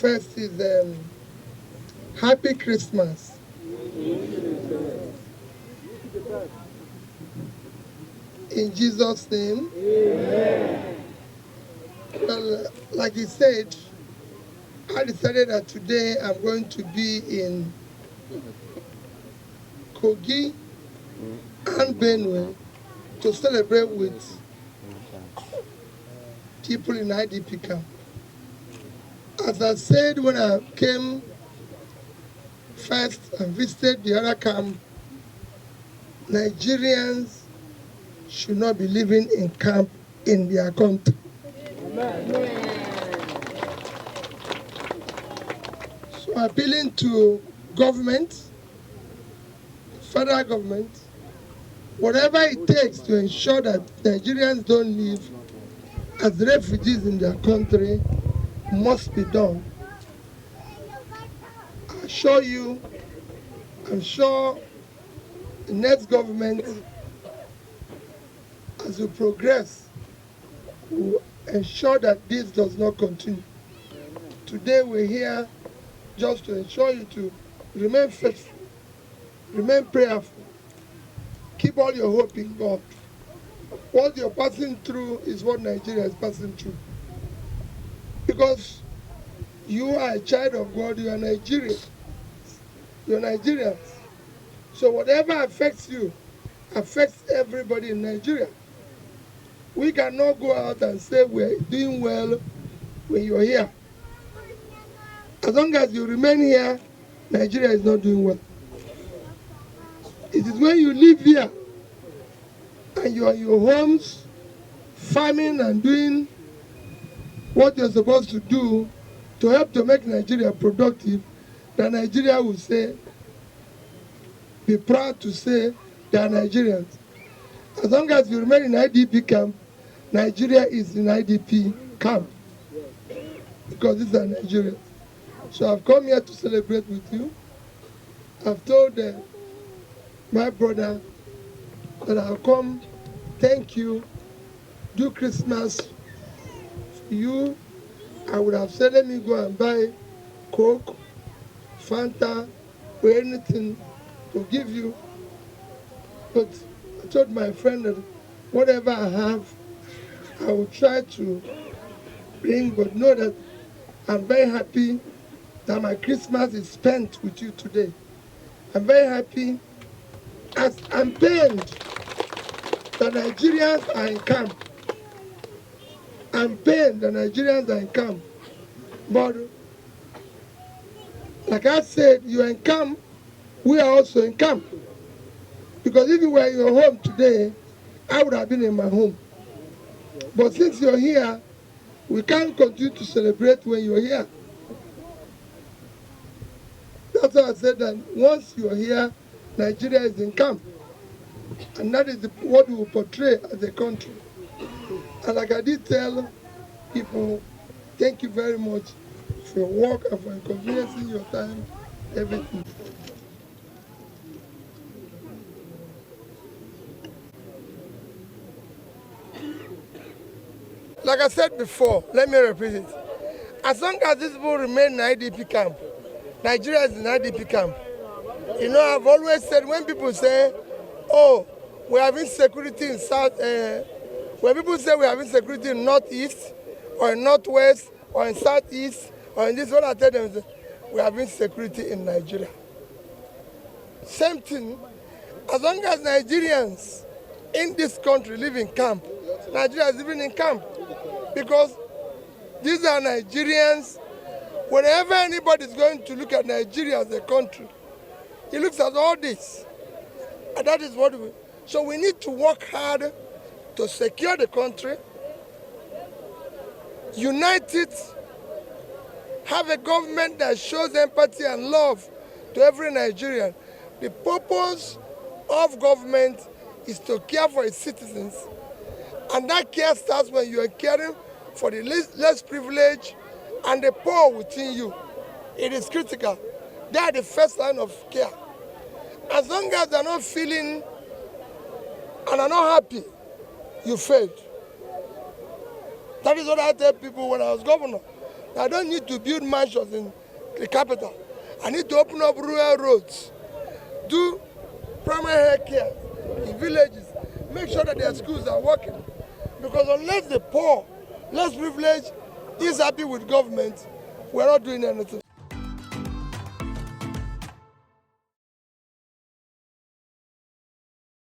First is Happy Christmas. In Jesus' name. Amen. Well, like he said, I decided that today I'm going to be in Kogi and Benue to celebrate with people in IDP camp. As I said when I came first and visited the other camp, Nigerians should not be living in camp in their country. So appealing to government, federal government, whatever it takes to ensure that Nigerians don't live as refugees in their country must be done. I assure you, I'm sure the next government, as we progress, will ensure that this does not continue. Today we're here just to ensure you to remain faithful, remain prayerful, keep all your hope in God. What you're passing through is what Nigeria is passing through. Because you are a child of God, you are Nigerian. You're Nigerians. So whatever affects you, affects everybody in Nigeria. We cannot go out and say we're doing well when you're here. As long as you remain here, Nigeria is not doing well. It is when you live here and you are in your homes, farming and doing what you're supposed to do to help to make Nigeria productive, that Nigeria will say, be proud to say they are Nigerians. As long as you remain in IDP camp, Nigeria is in IDP camp because these are Nigerians. So I've come here to celebrate with you. I've told my brother that I'll come, thank you, do Christmas for you. I would have said, let me go and buy Coke, Fanta, or anything to give you. But I told my friend that whatever I have, I will try to bring, but know that I'm very happy that my Christmas is spent with you today. I'm very happy as I'm pained that Nigerians are in camp. I'm pained that Nigerians are in camp. But like I said, you're in camp, we are also in camp. Because if you were in your home today, I would have been in my home. But since you're here, we can't continue to celebrate when you're here. That's why I said that once you're here, Nigeria is in camp. And that is what we will portray as a country. And like I did tell people, thank you very much for your work and for inconveniencing your time, everything. Like I said before, let me repeat it. As long as these people remain in IDP camp, Nigeria is in IDP camp. You know, I've always said when people say, oh, we have insecurity in South, when people say we have insecurity in Northeast, or in Northwest, or in Southeast, or in this, what I tell them is we have insecurity in Nigeria. Same thing, as long as Nigerians in this country live in camp, Nigeria is living in camp. Because these are Nigerians. Whenever anybody is going to look at Nigeria as a country, he looks at all this. And that is what we... So we need to work hard to secure the country, unite it, have a government that shows empathy and love to every Nigerian. The purpose of government is to care for its citizens. And that care starts when you are caring for the less privileged and the poor within you. It is critical. They are the first line of care. As long as they're not feeling and are not happy, you failed. That is what I tell people when I was governor. I don't need to build mansions in the capital. I need to open up rural roads, do primary health care in villages, make sure that their schools are working. Because unless the poor, less privileged, is happy with government, we're not doing anything.